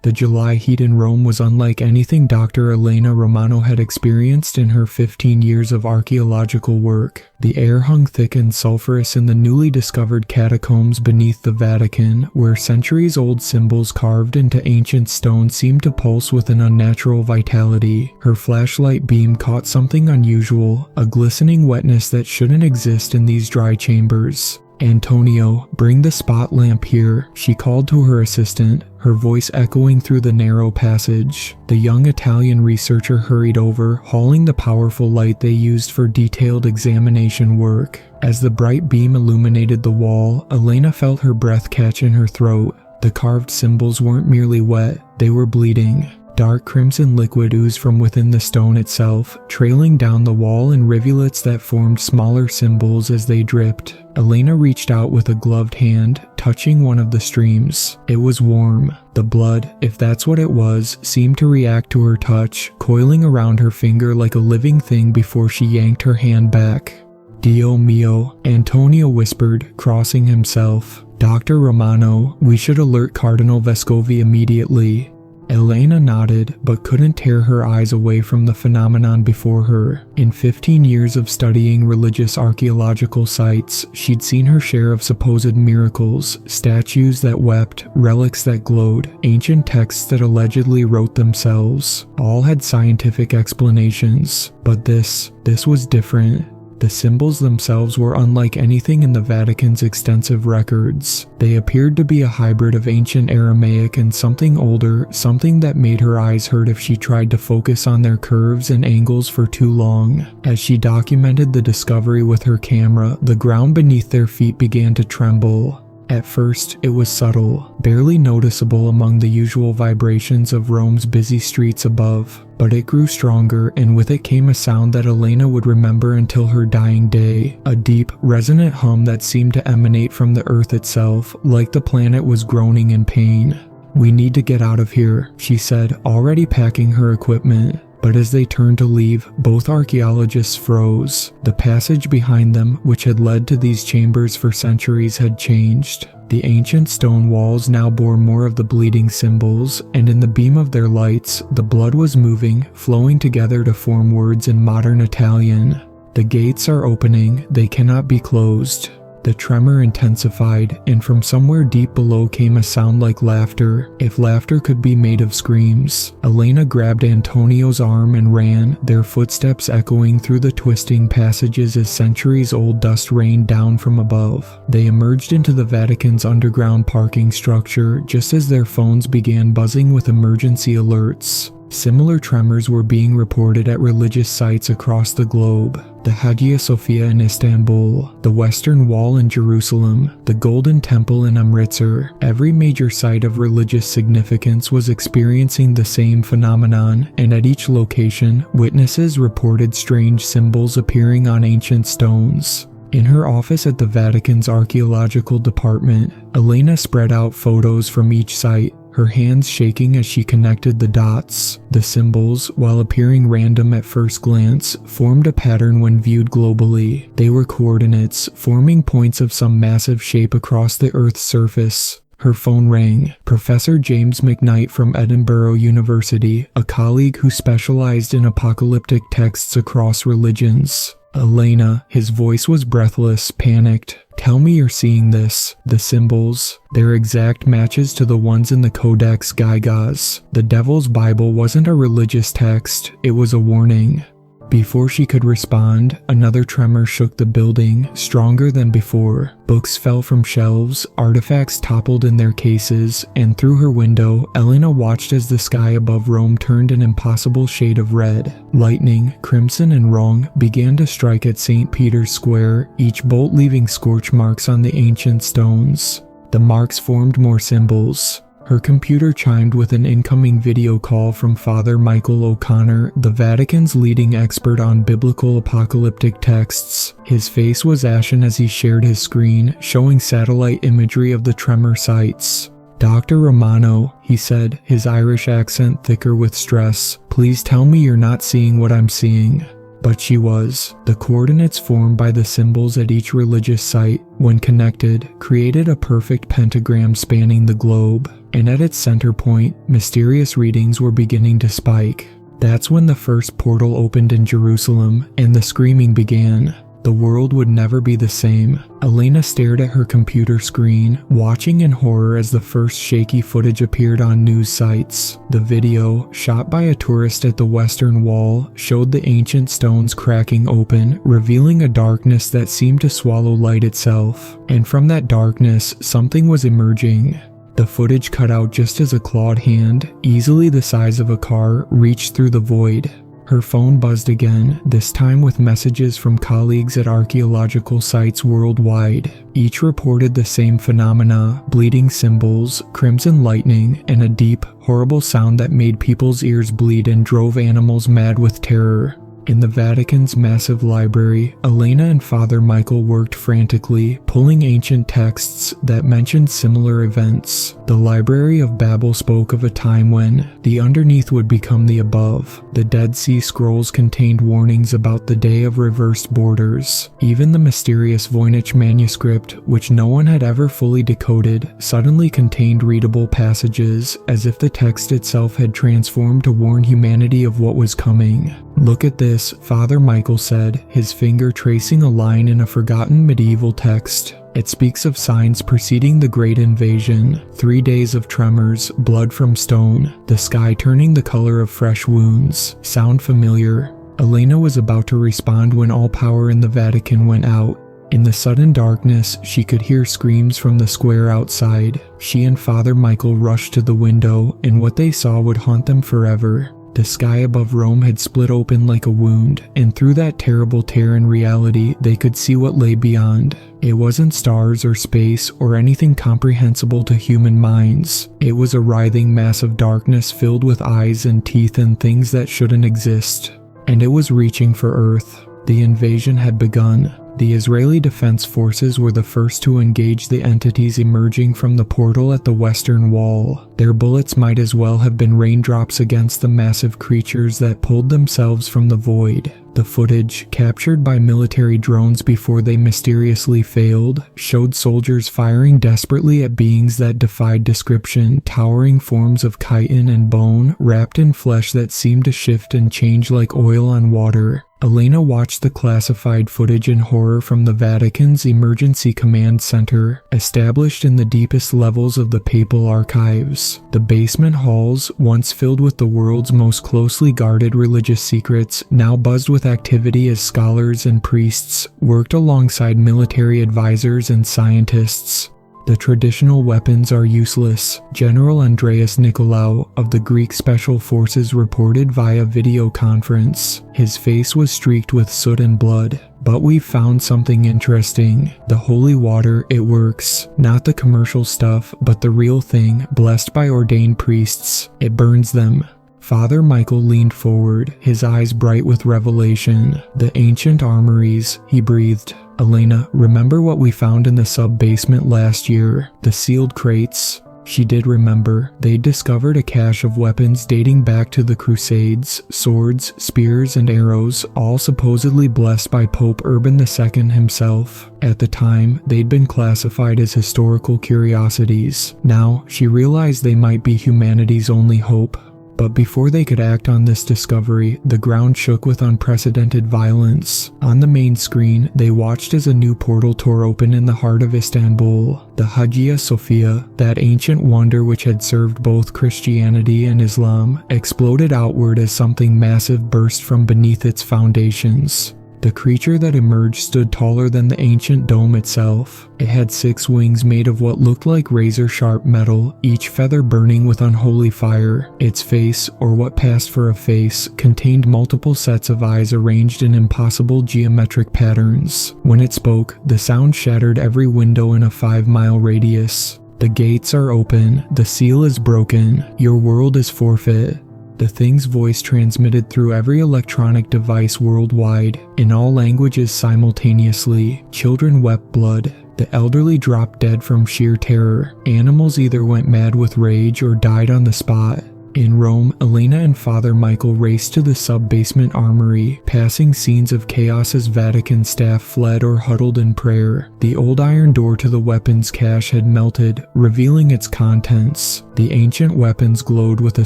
The July heat in Rome was unlike anything Dr. Elena Romano had experienced in her 15 years of archaeological work. The air hung thick and sulfurous in the newly discovered catacombs beneath the Vatican, where centuries-old symbols carved into ancient stone seemed to pulse with an unnatural vitality. Her flashlight beam caught something unusual, a glistening wetness that shouldn't exist in these dry chambers. "Antonio, bring the spot lamp here," she called to her assistant, her voice echoing through the narrow passage. The young Italian researcher hurried over, hauling the powerful light they used for detailed examination work. As the bright beam illuminated the wall, Elena felt her breath catch in her throat. The carved symbols weren't merely wet, they were bleeding. Dark crimson liquid oozed from within the stone itself, trailing down the wall in rivulets that formed smaller symbols as they dripped. Elena reached out with a gloved hand, touching one of the streams. It was warm. The blood, if that's what it was, seemed to react to her touch, coiling around her finger like a living thing before she yanked her hand back. "Dio mio," Antonio whispered, crossing himself. "Dr. Romano, we should alert Cardinal Vescovi immediately." Elena nodded, but couldn't tear her eyes away from the phenomenon before her. In 15 years of studying religious archaeological sites, she'd seen her share of supposed miracles, statues that wept, relics that glowed, ancient texts that allegedly wrote themselves. All had scientific explanations, but this was different. The symbols themselves were unlike anything in the Vatican's extensive records. They appeared to be a hybrid of ancient Aramaic and something older, something that made her eyes hurt if she tried to focus on their curves and angles for too long. As she documented the discovery with her camera, the ground beneath their feet began to tremble. At first, it was subtle, barely noticeable among the usual vibrations of Rome's busy streets above. But it grew stronger, and with it came a sound that Elena would remember until her dying day. A deep, resonant hum that seemed to emanate from the earth itself, like the planet was groaning in pain. "We need to get out of here," she said, already packing her equipment. But as they turned to leave, both archaeologists froze. The passage behind them, which had led to these chambers for centuries, had changed. The ancient stone walls now bore more of the bleeding symbols, and in the beam of their lights, the blood was moving, flowing together to form words in modern Italian. "The gates are opening, they cannot be closed." The tremor intensified, and from somewhere deep below came a sound like laughter, if laughter could be made of screams. Elena grabbed Antonio's arm and ran, their footsteps echoing through the twisting passages as centuries-old dust rained down from above. They emerged into the Vatican's underground parking structure just as their phones began buzzing with emergency alerts. Similar tremors were being reported at religious sites across the globe. The Hagia Sophia in Istanbul, the Western Wall in Jerusalem, the Golden Temple in Amritsar, every major site of religious significance was experiencing the same phenomenon, and at each location, witnesses reported strange symbols appearing on ancient stones. In her office at the Vatican's archaeological department, Elena spread out photos from each site, her hands shaking as she connected the dots. The symbols, while appearing random at first glance, formed a pattern when viewed globally. They were coordinates, forming points of some massive shape across the Earth's surface. Her phone rang. Professor James McKnight from Edinburgh University, a colleague who specialized in apocalyptic texts across religions. "Elena," his voice was breathless, panicked. "Tell me you're seeing this. The symbols, they're exact matches to the ones in the Codex Gigas. The Devil's Bible wasn't a religious text, it was a warning." Before she could respond, another tremor shook the building, stronger than before. Books fell from shelves, artifacts toppled in their cases, and through her window, Elena watched as the sky above Rome turned an impossible shade of red. Lightning, crimson and wrong, began to strike at St. Peter's Square, each bolt leaving scorch marks on the ancient stones. The marks formed more symbols. Her computer chimed with an incoming video call from Father Michael O'Connor, the Vatican's leading expert on biblical apocalyptic texts. His face was ashen as he shared his screen, showing satellite imagery of the tremor sites. "Dr. Romano," he said, his Irish accent thicker with stress, "please tell me you're not seeing what I'm seeing." But she was. The coordinates formed by the symbols at each religious site, when connected, created a perfect pentagram spanning the globe, and at its center point, mysterious readings were beginning to spike. That's when the first portal opened in Jerusalem, and the screaming began. The world would never be the same. Elena stared at her computer screen, watching in horror as the first shaky footage appeared on news sites. The video, shot by a tourist at the Western Wall, showed the ancient stones cracking open, revealing a darkness that seemed to swallow light itself. And from that darkness, something was emerging. The footage cut out just as a clawed hand, easily the size of a car, reached through the void. Her phone buzzed again, this time with messages from colleagues at archaeological sites worldwide. Each reported the same phenomena: bleeding symbols, crimson lightning, and a deep, horrible sound that made people's ears bleed and drove animals mad with terror. In the Vatican's massive library, Elena and Father Michael worked frantically, pulling ancient texts that mentioned similar events. The Library of Babel spoke of a time when the underneath would become the above. The Dead Sea Scrolls contained warnings about the day of reversed borders. Even the mysterious Voynich manuscript, which no one had ever fully decoded, suddenly contained readable passages, as if the text itself had transformed to warn humanity of what was coming. "Look at this," Father Michael said, his finger tracing a line in a forgotten medieval text. "It speaks of signs preceding the Great Invasion, 3 days of tremors, blood from stone, the sky turning the color of fresh wounds. Sound familiar?" Elena was about to respond when all power in the Vatican went out. In the sudden darkness, she could hear screams from the square outside. She and Father Michael rushed to the window, and what they saw would haunt them forever. The sky above Rome had split open like a wound, and through that terrible tear in reality, they could see what lay beyond. It wasn't stars or space or anything comprehensible to human minds. It was a writhing mass of darkness filled with eyes and teeth and things that shouldn't exist. And it was reaching for Earth. The invasion had begun. The Israeli Defense Forces were the first to engage the entities emerging from the portal at the Western Wall. Their bullets might as well have been raindrops against the massive creatures that pulled themselves from the void. The footage, captured by military drones before they mysteriously failed, showed soldiers firing desperately at beings that defied description, towering forms of chitin and bone, wrapped in flesh that seemed to shift and change like oil on water. Elena watched the classified footage in horror from the Vatican's Emergency Command Center, established in the deepest levels of the papal archives. The basement halls, once filled with the world's most closely guarded religious secrets, now buzzed with activity as scholars and priests worked alongside military advisors and scientists. The traditional weapons are useless, General Andreas Nicolaou of the Greek Special Forces reported via video conference. His face was streaked with soot and blood. "But we've found something interesting. The holy water, it works. Not the commercial stuff, but the real thing, blessed by ordained priests. It burns them." Father Michael leaned forward, his eyes bright with revelation. "The ancient armories," he breathed. "Elena, remember what we found in the sub-basement last year? The sealed crates?" She did remember. They'd discovered a cache of weapons dating back to the Crusades, swords, spears, and arrows, all supposedly blessed by Pope Urban II himself. At the time, they'd been classified as historical curiosities. Now, she realized they might be humanity's only hope. But before they could act on this discovery, the ground shook with unprecedented violence. On the main screen, they watched as a new portal tore open in the heart of Istanbul. The Hagia Sophia, that ancient wonder which had served both Christianity and Islam, exploded outward as something massive burst from beneath its foundations. The creature that emerged stood taller than the ancient dome itself. It had 6 wings made of what looked like razor-sharp metal, each feather burning with unholy fire. Its face, or what passed for a face, contained multiple sets of eyes arranged in impossible geometric patterns. When it spoke, the sound shattered every window in a 5-mile radius. "The gates are open. The seal is broken. Your world is forfeit." The thing's voice transmitted through every electronic device worldwide, in all languages simultaneously. Children wept blood. The elderly dropped dead from sheer terror. Animals either went mad with rage or died on the spot. In Rome, Elena and Father Michael raced to the sub-basement armory, passing scenes of chaos as Vatican staff fled or huddled in prayer. The old iron door to the weapons cache had melted, revealing its contents. The ancient weapons glowed with a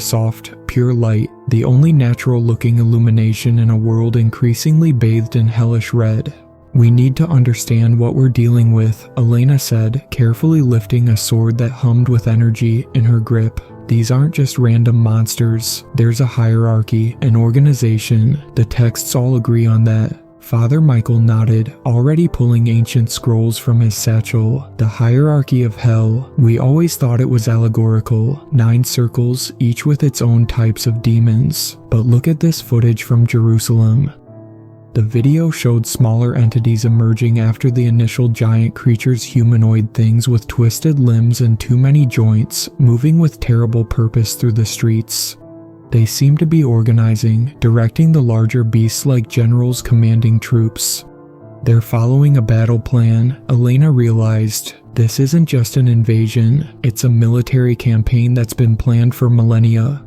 soft, pure light, the only natural-looking illumination in a world increasingly bathed in hellish red. "We need to understand what we're dealing with," Elena said, carefully lifting a sword that hummed with energy in her grip. "These aren't just random monsters. There's a hierarchy, an organization. The texts all agree on that." Father Michael nodded, already pulling ancient scrolls from his satchel. "The hierarchy of hell. We always thought it was allegorical. 9 circles, each with its own types of demons. But look at this footage from Jerusalem." The video showed smaller entities emerging after the initial giant creatures, humanoid things with twisted limbs and too many joints, moving with terrible purpose through the streets. They seemed to be organizing, directing the larger beasts like generals commanding troops. They're following a battle plan, Elena realized. This isn't just an invasion, it's a military campaign that's been planned for millennia.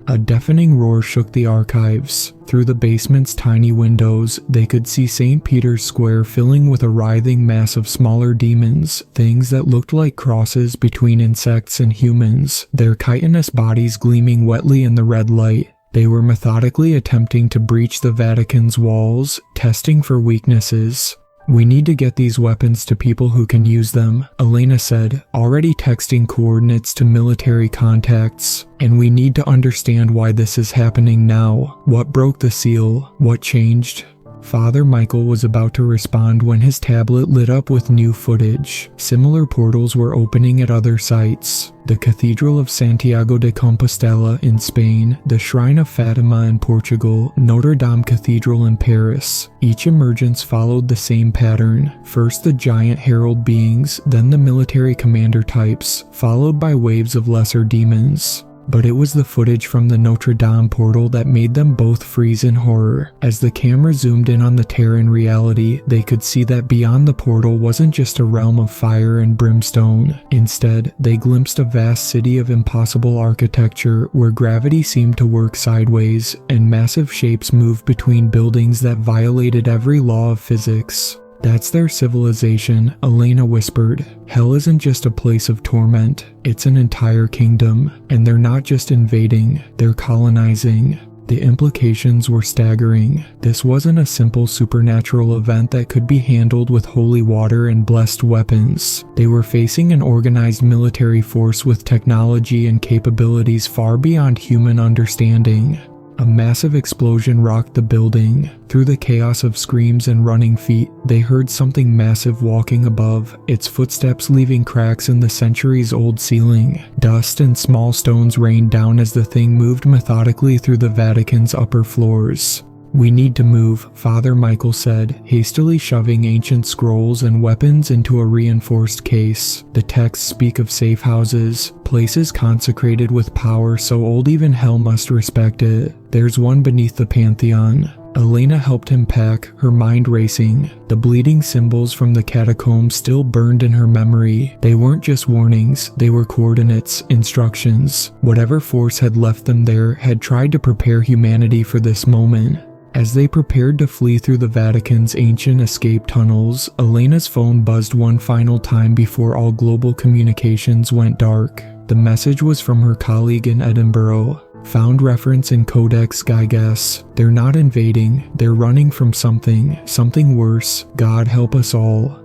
A deafening roar shook the archives. Through the basement's tiny windows, they could see St. Peter's Square filling with a writhing mass of smaller demons, things that looked like crosses between insects and humans, their chitinous bodies gleaming wetly in the red light. They were methodically attempting to breach the Vatican's walls, testing for weaknesses. "We need to get these weapons to people who can use them," Elena said, already texting coordinates to military contacts. "And we need to understand why this is happening now. What broke the seal? What changed?" Father Michael was about to respond when his tablet lit up with new footage. Similar portals were opening at other sites. The Cathedral of Santiago de Compostela in Spain, the Shrine of Fatima in Portugal, Notre Dame Cathedral in Paris. Each emergence followed the same pattern. First the giant herald beings, then the military commander types, followed by waves of lesser demons. But it was the footage from the Notre Dame portal that made them both freeze in horror. As the camera zoomed in on the Terran reality, they could see that beyond the portal wasn't just a realm of fire and brimstone. Instead, they glimpsed a vast city of impossible architecture where gravity seemed to work sideways, and massive shapes moved between buildings that violated every law of physics. "That's their civilization," Elena whispered. "Hell isn't just a place of torment, it's an entire kingdom. And they're not just invading, they're colonizing." The implications were staggering. This wasn't a simple supernatural event that could be handled with holy water and blessed weapons. They were facing an organized military force with technology and capabilities far beyond human understanding. A massive explosion rocked the building. Through the chaos of screams and running feet, they heard something massive walking above, its footsteps leaving cracks in the centuries-old ceiling. Dust and small stones rained down as the thing moved methodically through the Vatican's upper floors. "We need to move," Father Michael said, hastily shoving ancient scrolls and weapons into a reinforced case. The texts speak of safe houses, places consecrated with power so old even hell must respect it. "There's one beneath the Pantheon." Elena helped him pack, her mind racing. The bleeding symbols from the catacombs still burned in her memory. They weren't just warnings, they were coordinates, instructions. Whatever force had left them there had tried to prepare humanity for this moment. As they prepared to flee through the Vatican's ancient escape tunnels, Elena's phone buzzed one final time before all global communications went dark. The message was from her colleague in Edinburgh. Found reference in Codex Gigas. "They're not invading, they're running from something worse. God help us all."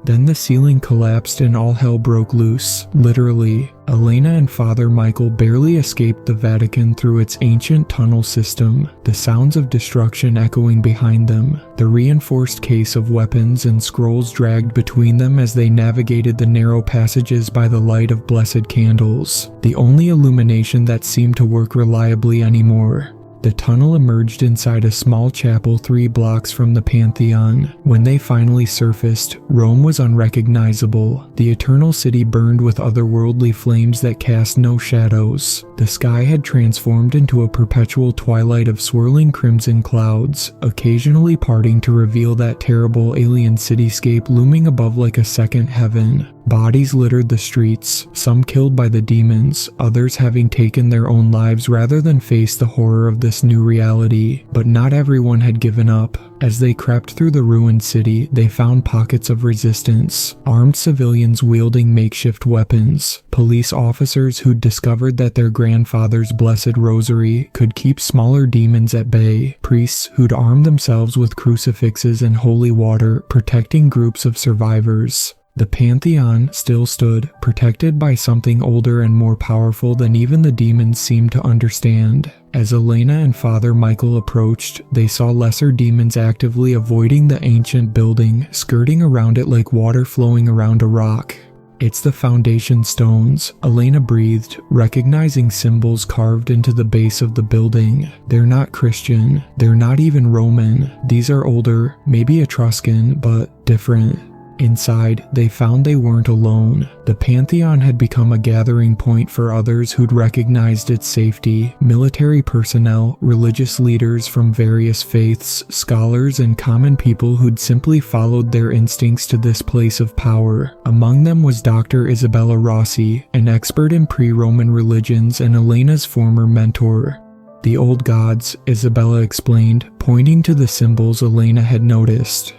Then the ceiling collapsed and all hell broke loose. Literally, Elena and Father Michael barely escaped the Vatican through its ancient tunnel system, the sounds of destruction echoing behind them. The reinforced case of weapons and scrolls dragged between them as they navigated the narrow passages by the light of blessed candles, the only illumination that seemed to work reliably anymore. The tunnel emerged inside a small chapel 3 blocks from the Pantheon. When they finally surfaced, Rome was unrecognizable. The eternal city burned with otherworldly flames that cast no shadows. The sky had transformed into a perpetual twilight of swirling crimson clouds, occasionally parting to reveal that terrible alien cityscape looming above like a second heaven. Bodies littered the streets, some killed by the demons, others having taken their own lives rather than face the horror of this new reality. But not everyone had given up. As they crept through the ruined city, they found pockets of resistance, armed civilians wielding makeshift weapons, police officers who'd discovered that their grandfather's blessed rosary could keep smaller demons at bay, priests who'd armed themselves with crucifixes and holy water, protecting groups of survivors. The Pantheon still stood, protected by something older and more powerful than even the demons seemed to understand. As Elena and Father Michael approached, they saw lesser demons actively avoiding the ancient building, skirting around it like water flowing around a rock. "It's the foundation stones," Elena breathed, recognizing symbols carved into the base of the building. "They're not Christian. They're not even Roman. These are older, maybe Etruscan, but different." Inside, they found they weren't alone. The Pantheon had become a gathering point for others who'd recognized its safety: military personnel, religious leaders from various faiths, scholars, and common people who'd simply followed their instincts to this place of power. Among them was Dr. Isabella Rossi, an expert in pre-Roman religions and Elena's former mentor. "The old gods," Isabella explained, pointing to the symbols Elena had noticed.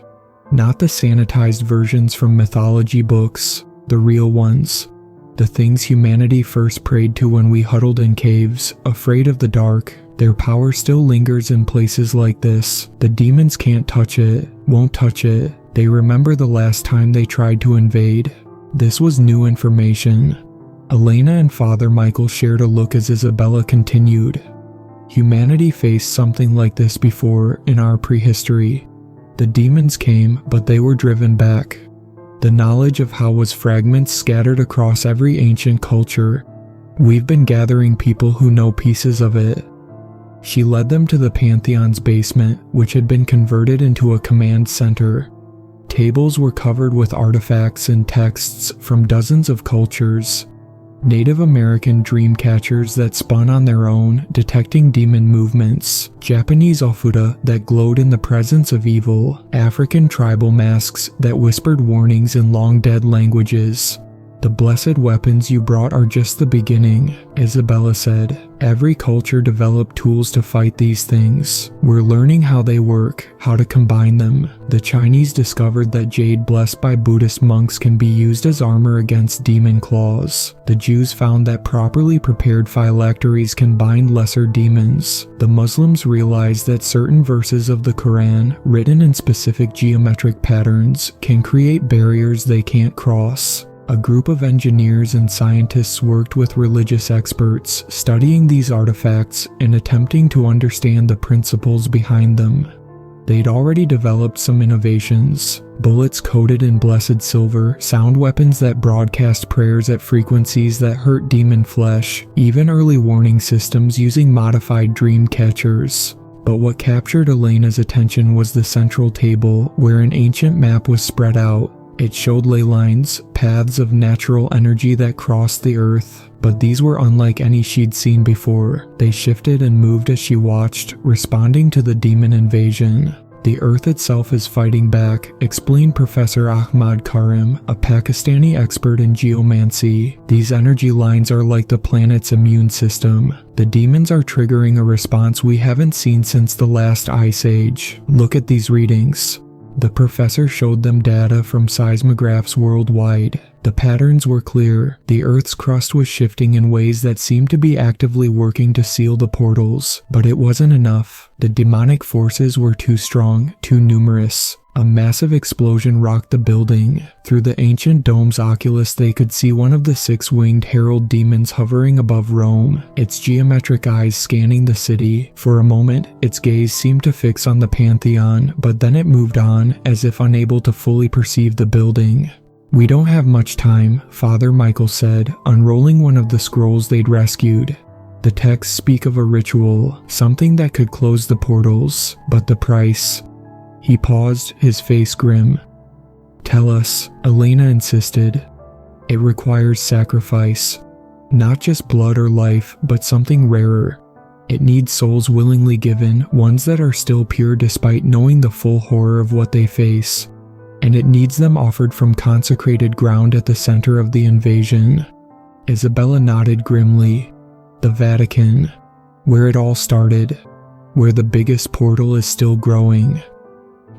"Not the sanitized versions from mythology books, the real ones. The things humanity first prayed to when we huddled in caves, afraid of the dark. Their power still lingers in places like this. The demons can't touch it, won't touch it. They remember the last time they tried to invade." This was new information. Elena and Father Michael shared a look as Isabella continued. "Humanity faced something like this before in our prehistory. The demons came, but they were driven back. The knowledge of how was fragments scattered across every ancient culture. We've been gathering people who know pieces of it." She led them to the Pantheon's basement, which had been converted into a command center. Tables were covered with artifacts and texts from dozens of cultures. Native American dream catchers that spun on their own, detecting demon movements, Japanese ofuda that glowed in the presence of evil, African tribal masks that whispered warnings in long-dead languages. "The blessed weapons you brought are just the beginning," Isabella said. "Every culture developed tools to fight these things. We're learning how they work, how to combine them. The Chinese discovered that jade blessed by Buddhist monks can be used as armor against demon claws. The Jews found that properly prepared phylacteries can bind lesser demons. The Muslims realized that certain verses of the Quran, written in specific geometric patterns, can create barriers they can't cross." A group of engineers and scientists worked with religious experts, studying these artifacts and attempting to understand the principles behind them. They'd already developed some innovations: bullets coated in blessed silver, sound weapons that broadcast prayers at frequencies that hurt demon flesh, even early warning systems using modified dream catchers. But what captured Elena's attention was the central table, where an ancient map was spread out. It showed ley lines, paths of natural energy that crossed the earth, but these were unlike any she'd seen before. They shifted and moved as she watched, responding to the demon invasion. "The earth itself is fighting back," explained Professor Ahmad Karim, a Pakistani expert in geomancy. "These energy lines are like the planet's immune system. The demons are triggering a response we haven't seen since the last ice age. Look at these readings." The professor showed them data from seismographs worldwide. The patterns were clear. The Earth's crust was shifting in ways that seemed to be actively working to seal the portals. But it wasn't enough. The demonic forces were too strong, too numerous. A massive explosion rocked the building. Through the ancient dome's oculus, they could see one of the 6-winged herald demons hovering above Rome, its geometric eyes scanning the city. For a moment, its gaze seemed to fix on the Pantheon, but then it moved on, as if unable to fully perceive the building. "We don't have much time," Father Michael said, unrolling one of the scrolls they'd rescued. The texts speak of a ritual, something that could close the portals, but the price. He paused, his face grim. "Tell us," Elena insisted. "It requires sacrifice. Not just blood or life, but something rarer. It needs souls willingly given, ones that are still pure despite knowing the full horror of what they face. And it needs them offered from consecrated ground at the center of the invasion." Isabella nodded grimly. "The Vatican. Where it all started. Where the biggest portal is still growing."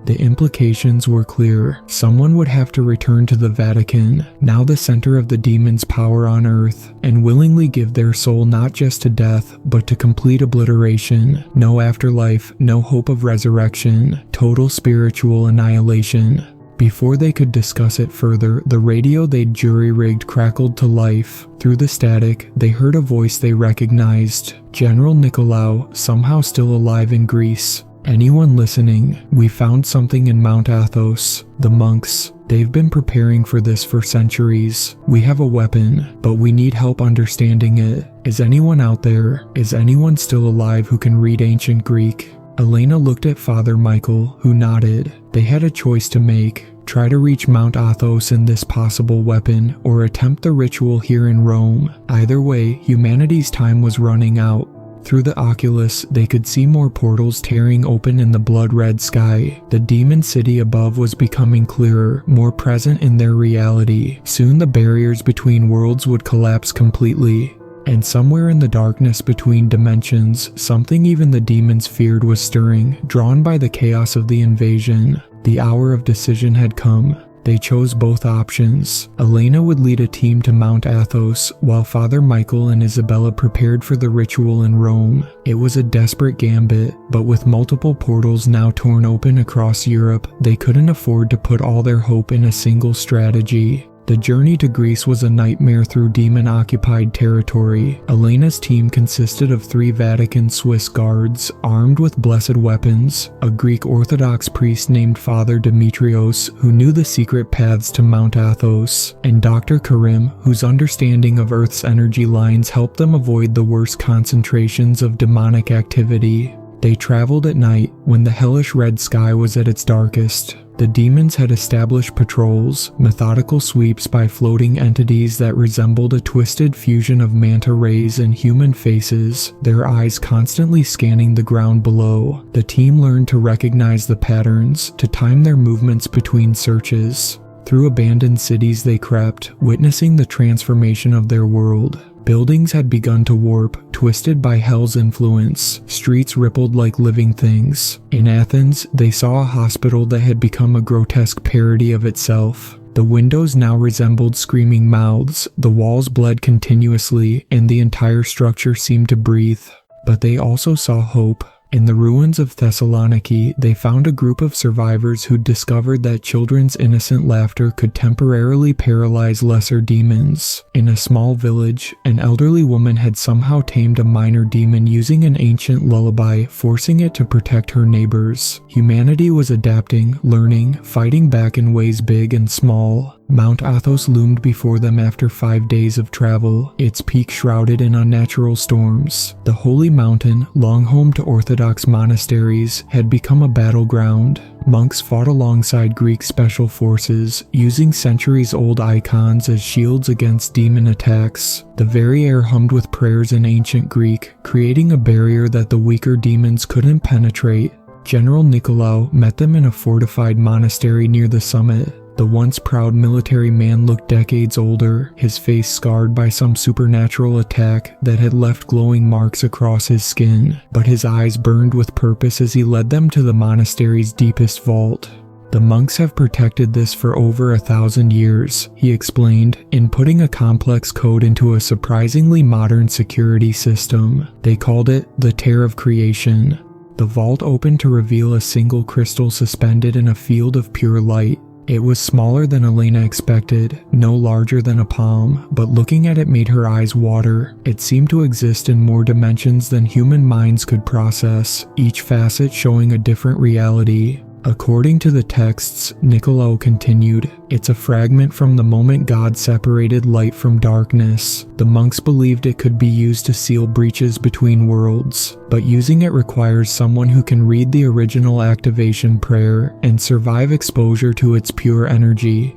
The implications were clear. Someone would have to return to the Vatican, now the center of the demon's power on Earth, and willingly give their soul not just to death, but to complete obliteration. No afterlife, no hope of resurrection, total spiritual annihilation. Before they could discuss it further, the radio they'd jury-rigged crackled to life. Through the static, they heard a voice they recognized. General Nicolaou, somehow still alive in Greece. "Anyone listening, we found something in Mount Athos. The monks, they've been preparing for this for centuries. We have a weapon, but we need help understanding it. Is anyone out there? Is anyone still alive who can read ancient Greek?" Elena looked at Father Michael, who nodded. They had a choice to make. Try to reach Mount Athos in this possible weapon, or attempt the ritual here in Rome. Either way, humanity's time was running out. Through the oculus, they could see more portals tearing open in the blood-red sky. The demon city above was becoming clearer, more present in their reality. Soon the barriers between worlds would collapse completely. And somewhere in the darkness between dimensions, something even the demons feared was stirring, drawn by the chaos of the invasion. The hour of decision had come. They chose both options. Elena would lead a team to Mount Athos, while Father Michael and Isabella prepared for the ritual in Rome. It was a desperate gambit, but with multiple portals now torn open across Europe, they couldn't afford to put all their hope in a single strategy. The journey to Greece was a nightmare through demon-occupied territory. Elena's team consisted of 3 Vatican Swiss guards, armed with blessed weapons, a Greek Orthodox priest named Father Demetrios, who knew the secret paths to Mount Athos, and Dr. Karim, whose understanding of Earth's energy lines helped them avoid the worst concentrations of demonic activity. They traveled at night, when the hellish red sky was at its darkest. The demons had established patrols, methodical sweeps by floating entities that resembled a twisted fusion of manta rays and human faces, their eyes constantly scanning the ground below. The team learned to recognize the patterns, to time their movements between searches. Through abandoned cities they crept, witnessing the transformation of their world. Buildings had begun to warp, twisted by hell's influence. Streets rippled like living things. In Athens, they saw a hospital that had become a grotesque parody of itself. The windows now resembled screaming mouths, the walls bled continuously, and the entire structure seemed to breathe. But they also saw hope. In the ruins of Thessaloniki, they found a group of survivors who'd discovered that children's innocent laughter could temporarily paralyze lesser demons. In a small village, an elderly woman had somehow tamed a minor demon using an ancient lullaby, forcing it to protect her neighbors. Humanity was adapting, learning, fighting back in ways big and small. Mount Athos loomed before them after 5 days of travel, its peak shrouded in unnatural storms. The holy mountain, long home to Orthodox monasteries, had become a battleground. Monks fought alongside Greek special forces, using centuries-old icons as shields against demon attacks. The very air hummed with prayers in ancient Greek, creating a barrier that the weaker demons couldn't penetrate. General Nicolaou met them in a fortified monastery near the summit. The once proud military man looked decades older, his face scarred by some supernatural attack that had left glowing marks across his skin, but his eyes burned with purpose as he led them to the monastery's deepest vault. "The monks have protected this for over 1,000 years, he explained, inputting a complex code into a surprisingly modern security system. They called it the Tear of Creation. The vault opened to reveal a single crystal suspended in a field of pure light. It was smaller than Elena expected, no larger than a palm, but looking at it made her eyes water. It seemed to exist in more dimensions than human minds could process, each facet showing a different reality. According to the texts, Nicolaou continued, it's a fragment from the moment God separated light from darkness. The monks believed it could be used to seal breaches between worlds, but using it requires someone who can read the original activation prayer and survive exposure to its pure energy.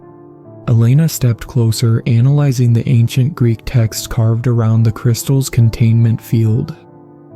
Elena stepped closer, analyzing the ancient Greek text carved around the crystal's containment field.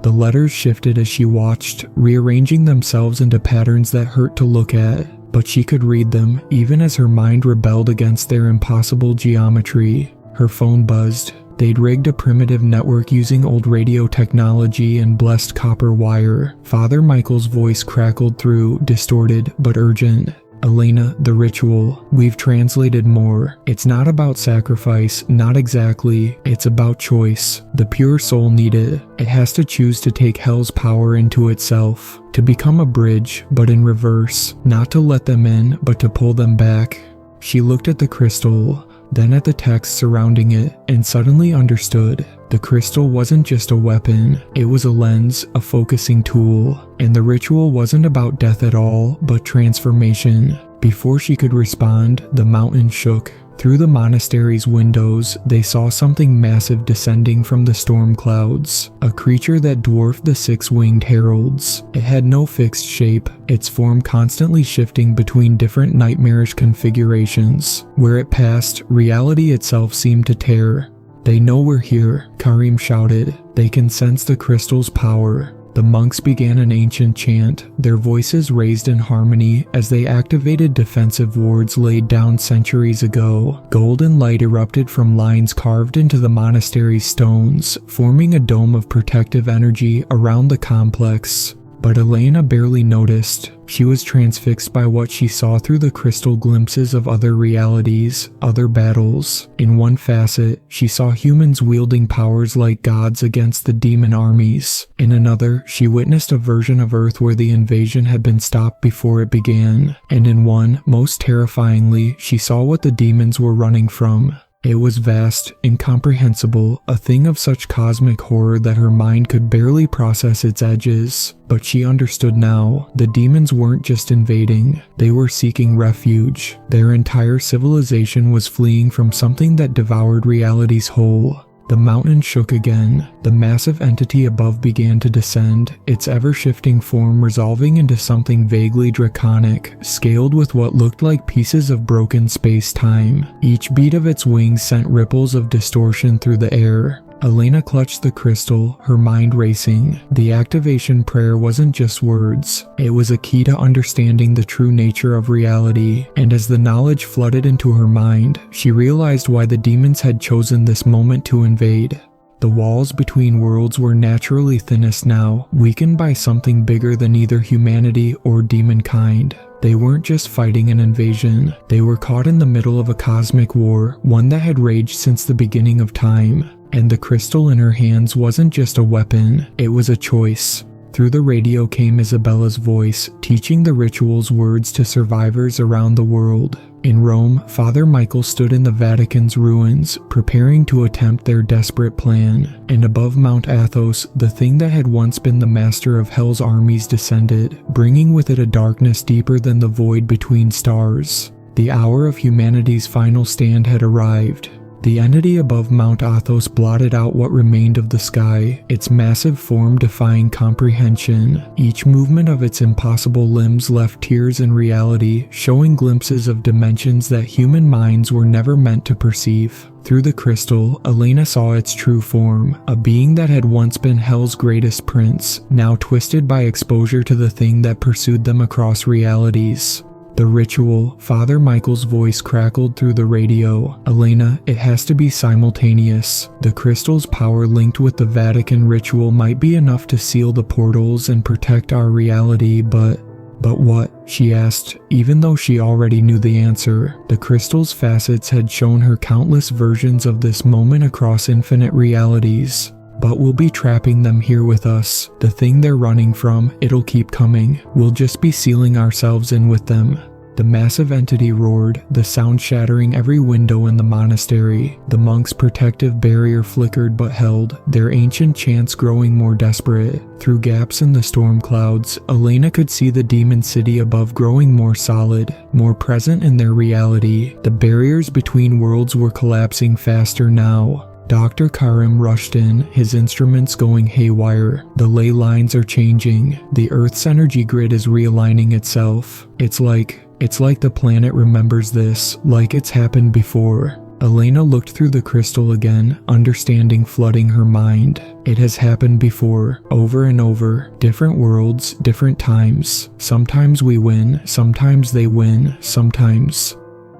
The letters shifted as she watched, rearranging themselves into patterns that hurt to look at, but she could read them even as her mind rebelled against their impossible geometry. Her phone buzzed. They'd rigged a primitive network using old radio technology and blessed copper wire. Father Michael's voice crackled through, distorted but urgent. Elena, the ritual. We've translated more. It's not about sacrifice, not exactly. It's about choice. The pure soul needed. It has to choose to take hell's power into itself. To become a bridge, but in reverse. Not to let them in, but to pull them back. She looked at the crystal, then at the text surrounding it, and suddenly understood. The crystal wasn't just a weapon, it was a lens, a focusing tool, and the ritual wasn't about death at all, but transformation. Before she could respond, the mountain shook. Through the monastery's windows, they saw something massive descending from the storm clouds, a creature that dwarfed the six-winged heralds. It had no fixed shape, its form constantly shifting between different nightmarish configurations. Where it passed, reality itself seemed to tear. They know we're here, Karim shouted. They can sense the crystal's power. The monks began an ancient chant, their voices raised in harmony as they activated defensive wards laid down centuries ago. Golden light erupted from lines carved into the monastery's stones, forming a dome of protective energy around the complex. But Elena barely noticed. She was transfixed by what she saw through the crystal glimpses of other realities, other battles. In one facet, she saw humans wielding powers like gods against the demon armies. In another, she witnessed a version of Earth where the invasion had been stopped before it began. And in one, most terrifyingly, she saw what the demons were running from. It was vast, incomprehensible, a thing of such cosmic horror that her mind could barely process its edges. But she understood now. The demons weren't just invading, they were seeking refuge. Their entire civilization was fleeing from something that devoured reality's whole. The mountain shook again. The massive entity above began to descend, its ever-shifting form resolving into something vaguely draconic, scaled with what looked like pieces of broken space-time. Each beat of its wings sent ripples of distortion through the air. Elena clutched the crystal, her mind racing. The activation prayer wasn't just words. It was a key to understanding the true nature of reality, and as the knowledge flooded into her mind, she realized why the demons had chosen this moment to invade. The walls between worlds were naturally thinnest now, weakened by something bigger than either humanity or demonkind. They weren't just fighting an invasion, they were caught in the middle of a cosmic war, one that had raged since the beginning of time. And the crystal in her hands wasn't just a weapon, it was a choice. Through the radio came Isabella's voice, teaching the ritual's words to survivors around the world. In Rome, Father Michael stood in the Vatican's ruins, preparing to attempt their desperate plan. And above Mount Athos, the thing that had once been the master of hell's armies descended, bringing with it a darkness deeper than the void between stars. The hour of humanity's final stand had arrived. The entity above Mount Athos blotted out what remained of the sky, its massive form defying comprehension. Each movement of its impossible limbs left tears in reality, showing glimpses of dimensions that human minds were never meant to perceive. Through the crystal, Elena saw its true form, a being that had once been hell's greatest prince, now twisted by exposure to the thing that pursued them across realities. The ritual, Father Michael's voice crackled through the radio. Elena, it has to be simultaneous. The crystal's power linked with the Vatican ritual might be enough to seal the portals and protect our reality, but what? She asked, even though she already knew the answer. The crystal's facets had shown her countless versions of this moment across infinite realities. But we'll be trapping them here with us. The thing they're running from, it'll keep coming. We'll just be sealing ourselves in with them. The massive entity roared, the sound shattering every window in the monastery. The monks' protective barrier flickered but held, their ancient chants growing more desperate. Through gaps in the storm clouds, Elena could see the demon city above growing more solid, more present in their reality. The barriers between worlds were collapsing faster now. Dr. Karim rushed in, his instruments going haywire. The ley lines are changing. The Earth's energy grid is realigning itself. It's like the planet remembers this, like it's happened before. Elena looked through the crystal again, understanding flooding her mind. It has happened before, over and over. Different worlds, different times. Sometimes we win, sometimes they win, sometimes.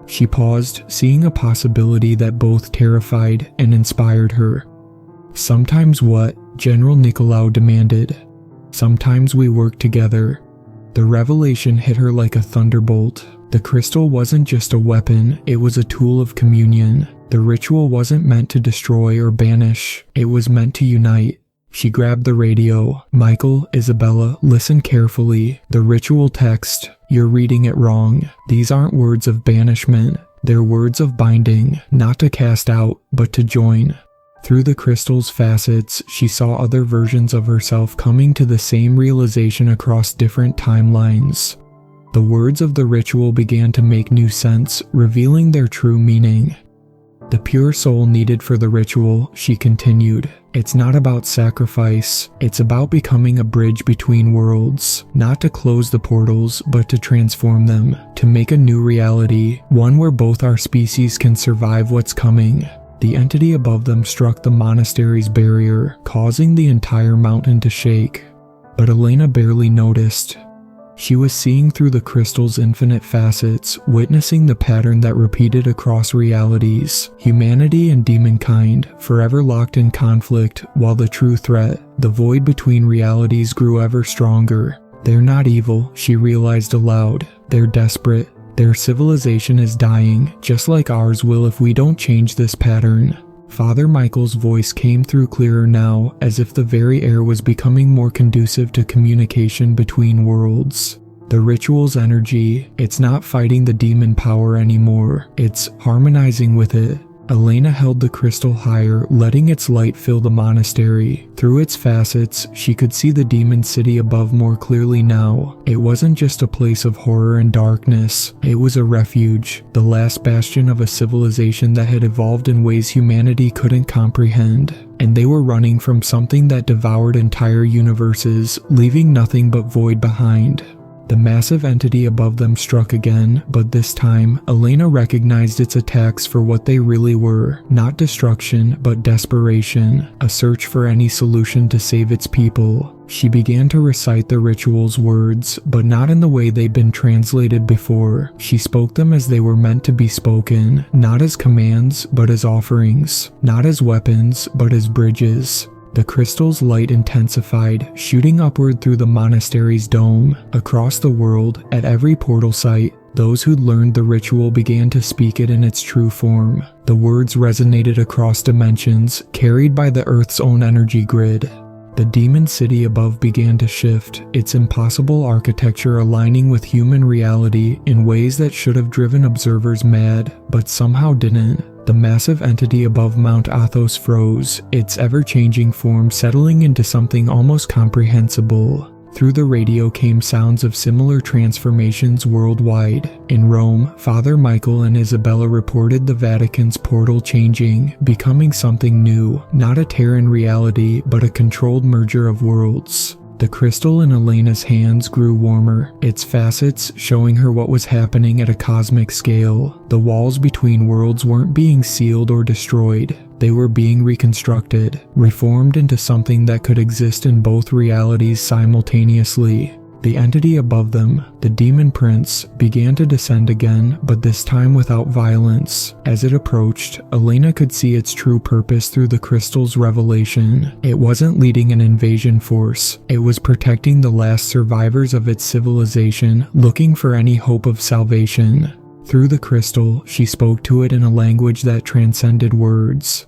She paused, seeing a possibility that both terrified and inspired her. Sometimes what? General Nicolau demanded. Sometimes we work together. The revelation hit her like a thunderbolt. The crystal wasn't just a weapon, it was a tool of communion. The ritual wasn't meant to destroy or banish, it was meant to unite. She grabbed the radio. Michael, Isabella, listen carefully. The ritual text. You're reading it wrong. These aren't words of banishment. They're words of binding, not to cast out, but to join. Through the crystal's facets, she saw other versions of herself coming to the same realization across different timelines. The words of the ritual began to make new sense, revealing their true meaning. The pure soul needed for the ritual, she continued. It's not about sacrifice, it's about becoming a bridge between worlds, not to close the portals, but to transform them, to make a new reality, one where both our species can survive what's coming. The entity above them struck the monastery's barrier, causing the entire mountain to shake. But Elena barely noticed. She was seeing through the crystal's infinite facets, witnessing the pattern that repeated across realities. Humanity and demonkind, forever locked in conflict, while the true threat, the void between realities, grew ever stronger. They're not evil, she realized aloud. They're desperate. Their civilization is dying, just like ours will if we don't change this pattern. Father Michael's voice came through clearer now, as if the very air was becoming more conducive to communication between worlds. The ritual's energy, it's not fighting the demon power anymore, it's harmonizing with it. Elena held the crystal higher, letting its light fill the monastery. Through its facets, she could see the demon city above more clearly now. It wasn't just a place of horror and darkness, it was a refuge, the last bastion of a civilization that had evolved in ways humanity couldn't comprehend. And they were running from something that devoured entire universes, leaving nothing but void behind. The massive entity above them struck again, but this time, Elena recognized its attacks for what they really were. Not destruction, but desperation, a search for any solution to save its people. She began to recite the ritual's words, but not in the way they'd been translated before. She spoke them as they were meant to be spoken, not as commands, but as offerings. Not as weapons, but as bridges. The crystal's light intensified, shooting upward through the monastery's dome. Across the world, at every portal site, those who'd learned the ritual began to speak it in its true form. The words resonated across dimensions, carried by the Earth's own energy grid. The demon city above began to shift, its impossible architecture aligning with human reality in ways that should have driven observers mad, but somehow didn't. The massive entity above Mount Athos froze, its ever-changing form settling into something almost comprehensible. Through the radio came sounds of similar transformations worldwide. In Rome, Father Michael and Isabella reported the Vatican's portal changing, becoming something new, not a Terran reality, but a controlled merger of worlds. The crystal in Elena's hands grew warmer, its facets showing her what was happening at a cosmic scale. The walls between worlds weren't being sealed or destroyed. They were being reconstructed, reformed into something that could exist in both realities simultaneously. The entity above them, the demon prince, began to descend again, but this time without violence. As it approached, Elena could see its true purpose through the crystal's revelation. It wasn't leading an invasion force, it was protecting the last survivors of its civilization, looking for any hope of salvation. Through the crystal, she spoke to it in a language that transcended words.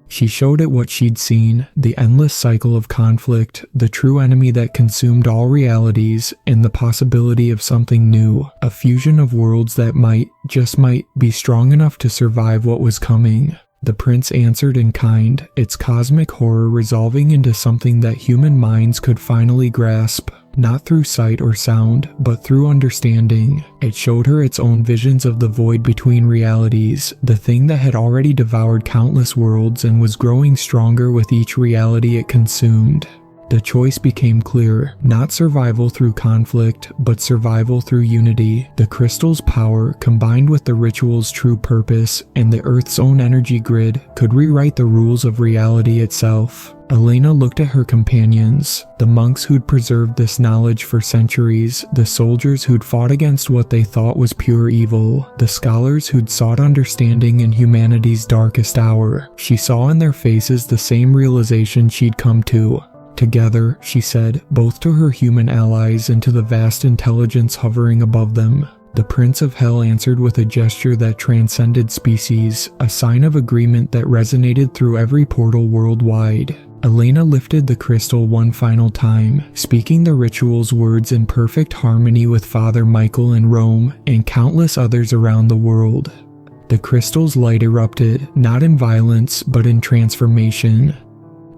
She showed it what she'd seen, the endless cycle of conflict, the true enemy that consumed all realities, and the possibility of something new, a fusion of worlds that might, just might, be strong enough to survive what was coming. The prince answered in kind, its cosmic horror resolving into something that human minds could finally grasp. Not through sight or sound, but through understanding. It showed her its own visions of the void between realities, the thing that had already devoured countless worlds and was growing stronger with each reality it consumed. The choice became clear, not survival through conflict, but survival through unity. The crystal's power, combined with the ritual's true purpose, and the Earth's own energy grid, could rewrite the rules of reality itself. Elena looked at her companions, the monks who'd preserved this knowledge for centuries, the soldiers who'd fought against what they thought was pure evil, the scholars who'd sought understanding in humanity's darkest hour. She saw in their faces the same realization she'd come to. Together, she said, both to her human allies and to the vast intelligence hovering above them. The Prince of Hell answered with a gesture that transcended species, a sign of agreement that resonated through every portal worldwide. Elena lifted the crystal one final time, speaking the ritual's words in perfect harmony with Father Michael in Rome and countless others around the world. The crystal's light erupted, not in violence, but in transformation.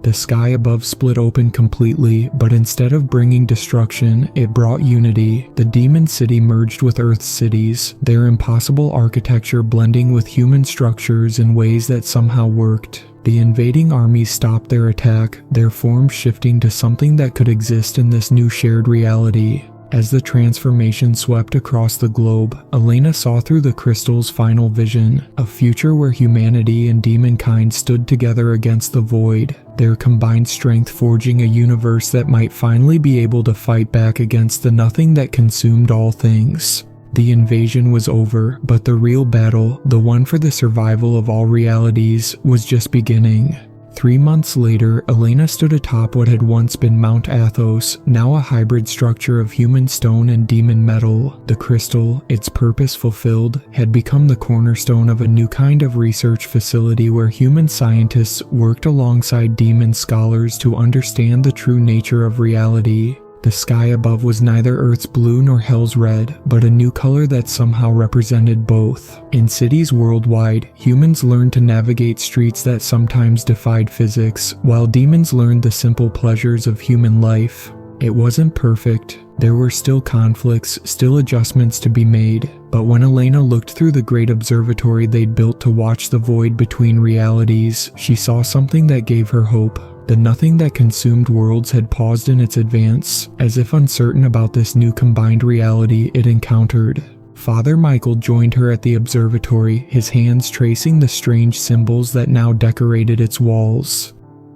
The sky above split open completely, but instead of bringing destruction, it brought unity. The demon city merged with Earth's cities, their impossible architecture blending with human structures in ways that somehow worked. The invading armies stopped their attack, their form shifting to something that could exist in this new shared reality. As the transformation swept across the globe, Elena saw through the crystal's final vision, a future where humanity and demonkind stood together against the void, their combined strength forging a universe that might finally be able to fight back against the nothing that consumed all things. The invasion was over, but the real battle, the one for the survival of all realities, was just beginning. 3 months later, Elena stood atop what had once been Mount Athos, now a hybrid structure of human stone and demon metal. The crystal, its purpose fulfilled, had become the cornerstone of a new kind of research facility where human scientists worked alongside demon scholars to understand the true nature of reality. The sky above was neither Earth's blue nor Hell's red, but a new color that somehow represented both. In cities worldwide, humans learned to navigate streets that sometimes defied physics, while demons learned the simple pleasures of human life. It wasn't perfect. There were still conflicts, still adjustments to be made. But when Elena looked through the great observatory they'd built to watch the void between realities, she saw something that gave her hope. The nothing that consumed worlds had paused in its advance, as if uncertain about this new combined reality it encountered. Father Michael joined her at the observatory, his hands tracing the strange symbols that now decorated its walls.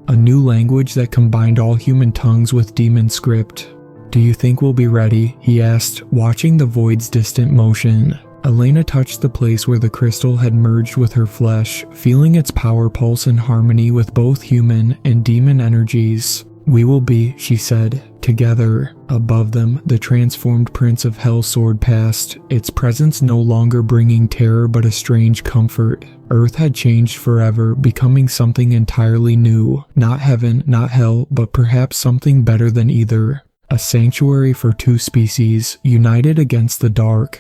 A new language that combined all human tongues with demon script. "Do you think we'll be ready?" he asked, watching the void's distant motion. Elena touched the place where the crystal had merged with her flesh, feeling its power pulse in harmony with both human and demon energies. "We will be," she said, "together." Above them, the transformed Prince of Hell soared past, its presence no longer bringing terror but a strange comfort. Earth had changed forever, becoming something entirely new. Not heaven, not hell, but perhaps something better than either. A sanctuary for two species, united against the dark.